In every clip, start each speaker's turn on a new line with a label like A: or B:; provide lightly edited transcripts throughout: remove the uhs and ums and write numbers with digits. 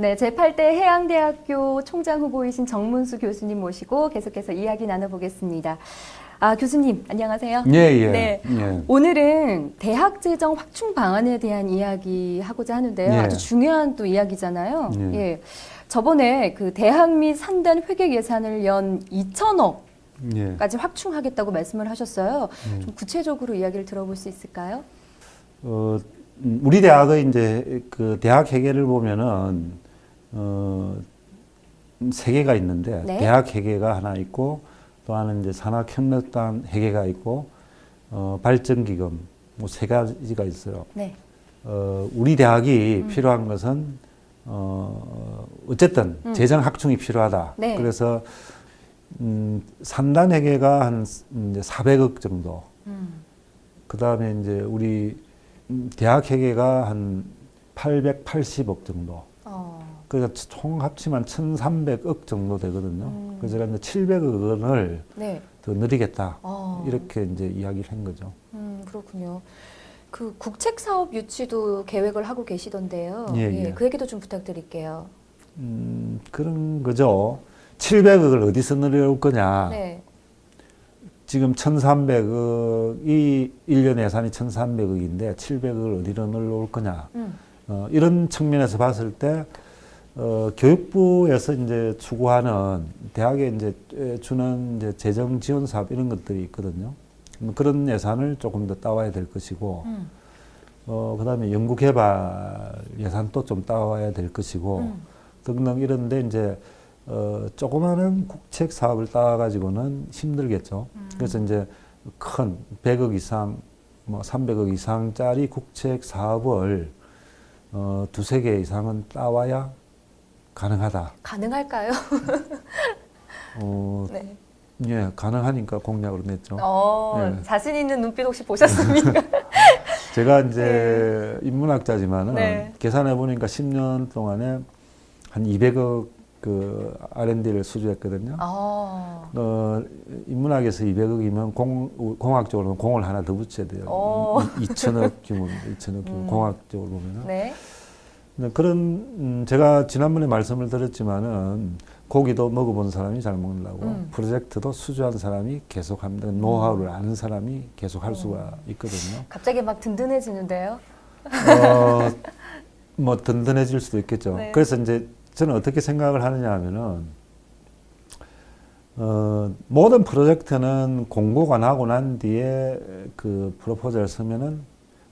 A: 네, 제8대 해양대학교 총장 후보이신 정문수 교수님 모시고 계속해서 이야기 나눠보겠습니다. 아, 교수님, 안녕하세요.
B: 예, 예.
A: 네.
B: 예.
A: 오늘은 대학 재정 확충 방안에 대한 이야기 하고자 하는데요.
B: 예.
A: 아주 중요한 또 이야기잖아요.
B: 예.
A: 예. 저번에 그 대학 및 산단 회계 예산을 연 2천억
B: 예.
A: 까지 확충하겠다고 말씀을 하셨어요. 좀 구체적으로 이야기를 들어볼 수 있을까요?
B: 우리 대학의 이제 그 대학 회계를 보면은 세 개가 있는데
A: 네.
B: 대학 회계가 하나 있고 또 하나는 이제 산학협력단 회계가 있고 발전기금 뭐 세 가지가 있어요.
A: 네.
B: 우리 대학이 필요한 것은 어쨌든 재정 확충이 필요하다.
A: 네.
B: 그래서 산단 회계가 한 이제 400억 정도. 그 다음에 이제 우리 대학 회계가 한 880억 정도. 그래서 총 합치면 1,300억 정도 되거든요. 그래서 제가 이제 700억 원을
A: 네.
B: 더 늘리겠다.
A: 어.
B: 이렇게 이제 이야기를 한 거죠.
A: 그렇군요. 그 국책 사업 유치도 계획을 하고 계시던데요.
B: 예,
A: 예,
B: 예.
A: 그 얘기도 좀 부탁드릴게요.
B: 그런 거죠. 700억을 어디서 늘려올 거냐.
A: 네.
B: 지금 1,300억이 1년 예산이 1,300억인데 700억을 어디로 늘려올 거냐. 이런 측면에서 봤을 때 교육부에서 이제 추구하는 대학에 이제 주는 이제 재정 지원 사업 이런 것들이 있거든요. 그런 예산을 조금 더 따와야 될 것이고, 그다음에 연구개발 예산도 좀 따와야 될 것이고, 등등 이런데 이제 조그마한 국책 사업을 따가지고는 힘들겠죠. 그래서 이제 큰 100억 이상, 뭐 300억 이상짜리 국책 사업을 두세 개 이상은 따와야 가능하다.
A: 가능할까요?
B: 네. 예, 가능하니까 공약으로 냈죠. 예.
A: 자신 있는 눈빛 혹시 보셨습니까?
B: 제가 이제 인문학자지만은
A: 네.
B: 계산해 보니까 10년 동안에 한 200억 그 R&D를 수주했거든요. 인문학에서 200억이면 공학적으로는 공을 하나 더 붙여야 돼요. 2천억 규모, 2천억 규모 공학적으로 보면은.
A: 네.
B: 그런 제가 지난번에 말씀을 드렸지만은 고기도 먹어본 사람이 잘 먹는다고 프로젝트도 수주한 사람이 계속합니다. 노하우를 아는 사람이 계속 할 수가 있거든요.
A: 갑자기 막 든든해지는데요.
B: 뭐 든든해질 수도 있겠죠.
A: 네.
B: 그래서 이제 저는 어떻게 생각을 하느냐 하면은 모든 프로젝트는 공고가 나고 난 뒤에 그 프로포즈를 쓰면은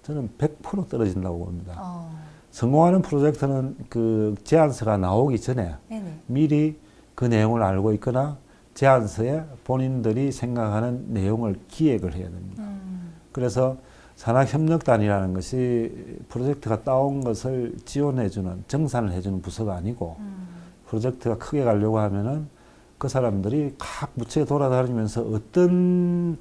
B: 저는 100% 떨어진다고 봅니다. 성공하는 프로젝트는 그 제안서가 나오기 전에
A: 네네.
B: 미리 그 내용을 알고 있거나 제안서에 본인들이 생각하는 내용을 기획을 해야 됩니다. 그래서 산학협력단이라는 것이 프로젝트가 따온 것을 지원해주는, 정산을 해주는 부서가 아니고 프로젝트가 크게 가려고 하면은 그 사람들이 각 부처에 돌아다니면서 어떤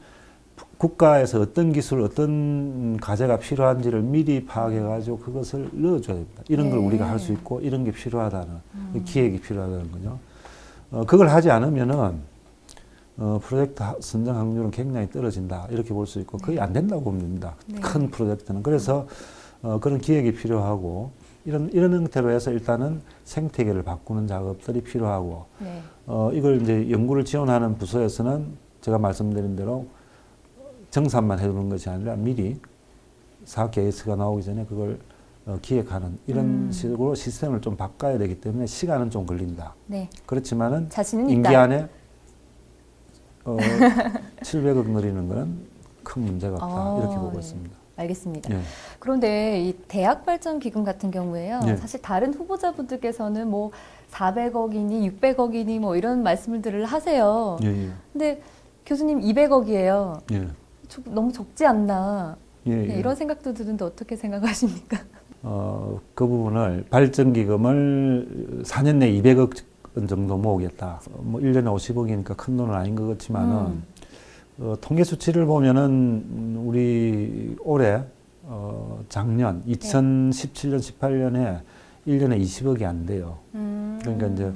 B: 국가에서 어떤 기술, 어떤 과제가 필요한지를 미리 파악해가지고 그것을 넣어줘야 됩니다. 이런 걸 우리가 할 수 있고 이런 게 필요하다는, 기획이 필요하다는 거죠. 그걸 하지 않으면은 프로젝트 선정 확률은 굉장히 떨어진다. 이렇게 볼 수 있고 거의 안 된다고 봅니다.
A: 네.
B: 큰 프로젝트는. 그래서 그런 기획이 필요하고 이런 형태로 해서 일단은 생태계를 바꾸는 작업들이 필요하고
A: 네.
B: 이걸 이제 연구를 지원하는 부서에서는 제가 말씀드린 대로 정산만 해두는 것이 아니라 미리 사업 계획서가 나오기 전에 그걸 기획하는 이런 식으로 시스템을 좀 바꿔야 되기 때문에 시간은 좀 걸린다.
A: 네.
B: 그렇지만은
A: 자신은
B: 임기
A: 있다.
B: 안에 700억 늘리는 것은 큰 문제가 없다. 이렇게 보고
A: 네.
B: 있습니다.
A: 알겠습니다.
B: 예.
A: 그런데 이 대학발전기금 같은 경우에요.
B: 예.
A: 사실 다른 후보자분들께서는 뭐 400억이니 600억이니 뭐 이런 말씀들을 하세요.
B: 예, 예.
A: 근데 교수님 200억이에요.
B: 예.
A: 너무 적지 않나.
B: 예,
A: 네,
B: 예.
A: 이런 생각도 드는데 어떻게 생각하십니까?
B: 그 부분을 발전기금을 4년 내에 200억 원 정도 모으겠다. 뭐 1년에 50억이니까 큰 돈은 아닌 것 같지만은 통계 수치를 보면은 우리 올해 작년 2017년 18년에 1년에 20억이 안 돼요. 그러니까 이제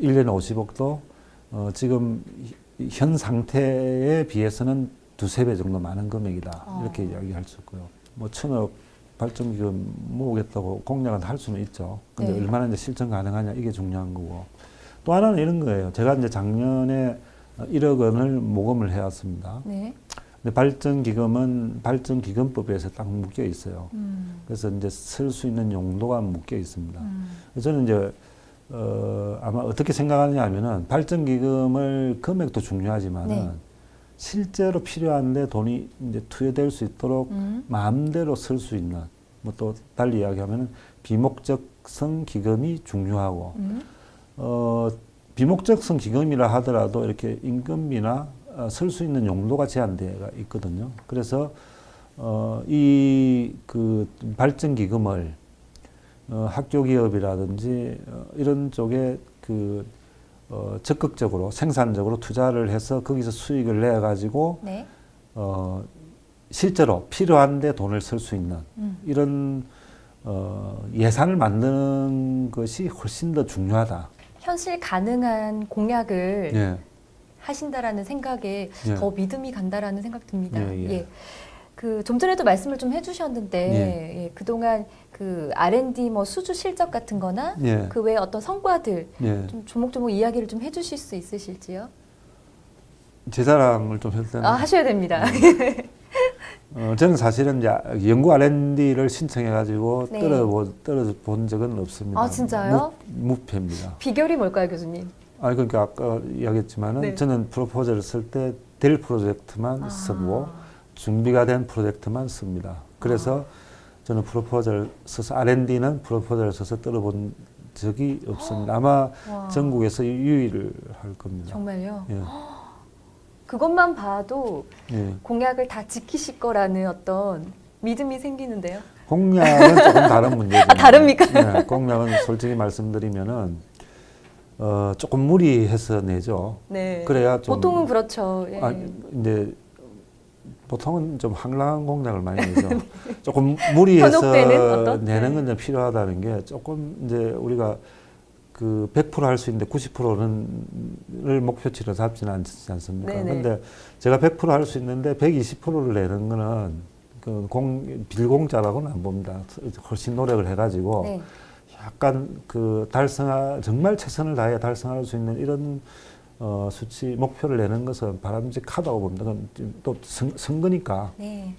B: 1년에 50억도 지금 현 상태에 비해서는 두세 배 정도 많은 금액이다. 이렇게 이야기할 수 있고요. 뭐 1,000억 발전기금 모으겠다고 공약은 할 수는 있죠. 근데
A: 네.
B: 얼마나 이제 실천 가능하냐 이게 중요한 거고. 또 하나는 이런 거예요. 제가 이제 작년에 1억 원을 모금을 해왔습니다.
A: 네.
B: 근데 발전기금은 발전기금법에서 딱 묶여 있어요. 그래서 이제 쓸 수 있는 용도가 묶여 있습니다. 그래서 저는 이제 아마 어떻게 생각하느냐 하면은 발전기금을 금액도 중요하지만은
A: 네.
B: 실제로 필요한데 돈이 이제 투여될 수 있도록 마음대로 쓸 수 있는, 뭐 또 달리 이야기하면은 비목적성 기금이 중요하고, 비목적성 기금이라 하더라도 이렇게 임금비나 쓸 수 있는 용도가 제한되어 있거든요. 그래서 이 그 발전기금을 학교 기업이라든지 이런 쪽에 적극적으로 생산적으로 투자를 해서 거기서 수익을 내 가지고
A: 네.
B: 실제로 필요한데 돈을 쓸 수 있는 이런 예산을 만드는 것이 훨씬 더 중요하다.
A: 현실 가능한 공약을
B: 예.
A: 하신다라는 생각에
B: 예.
A: 더 믿음이 간다라는 생각 듭니다.
B: 예, 예.
A: 예. 좀 전에도 말씀을 좀 해주셨는데 예, 그동안 R&D 뭐 수주 실적 같은 거나
B: 예.
A: 그 외에 어떤 성과들
B: 예.
A: 좀 조목조목 이야기를 좀 해주실 수 있으실지요?
B: 제 자랑을 좀 해도 되나요?
A: 하셔야 됩니다.
B: 저는 사실은 이제 연구 R&D를 신청해가지고
A: 네.
B: 떨어본 적은 없습니다.
A: 아, 진짜요?
B: 무패입니다.
A: 비결이 뭘까요, 교수님?
B: 그러니까 아까 이야기했지만은
A: 네.
B: 저는 프로포즈를 쓸 때 될 프로젝트만 쓰고 준비가 된 프로젝트만 씁니다. 그래서 저는 프로포즈를 써서 R&D는 프로포즈를 써서 떨어본 적이 없습니다. 아마
A: 와.
B: 전국에서 유일할 겁니다.
A: 정말요?
B: 예.
A: 그것만 봐도
B: 예.
A: 공약을 다 지키실 거라는 어떤 믿음이 생기는데요.
B: 공약은 조금 다른 문제죠.
A: 다릅니까?
B: 네, 공약은 솔직히 말씀드리면은 조금 무리해서 내죠.
A: 네.
B: 그래야 좀
A: 보통은 그렇죠. 예.
B: 이제 보통은 좀 황당한 공약을 많이 내죠. 조금 무리해서
A: 현혹되는 어떤?
B: 내는 건
A: 네.
B: 좀 필요하다는 게 조금 이제 우리가 100% 할 수 있는데 90%를 목표치로 잡지는 않지 않습니까?
A: 네네.
B: 근데 제가 100% 할 수 있는데 120%를 내는 거는 빌공짜라고는 안 봅니다. 훨씬 노력을 해가지고
A: 네.
B: 약간 정말 최선을 다해 달성할 수 있는 이런 수치 목표를 내는 것은 바람직하다고 봅니다. 그건 또 선거니까.
A: 네.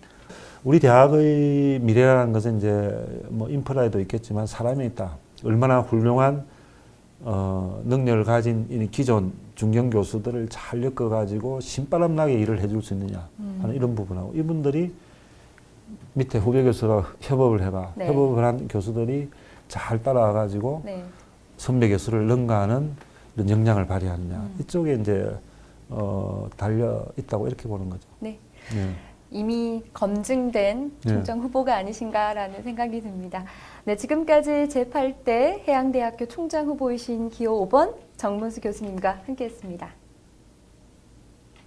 B: 우리 대학의 미래라는 것은 이제 뭐 인프라에도 있겠지만 사람에 있다. 얼마나 훌륭한 능력을 가진 이 기존 중견 교수들을 잘 엮어가지고 신바람나게 일을 해줄 수 있느냐 하는 이런 부분하고 이분들이 밑에 후배 교수랑 협업을 해가
A: 네.
B: 협업을 한 교수들이 잘 따라와가지고
A: 네.
B: 선배 교수를 능가하는 이런 역량을 발휘하느냐 이쪽에 이제 달려 있다고 이렇게 보는 거죠.
A: 네.
B: 네.
A: 이미 검증된
B: 네.
A: 총장 후보가 아니신가라는 생각이 듭니다. 네, 지금까지 제8대 해양대학교 총장 후보이신 기호 5번 정문수 교수님과 함께했습니다.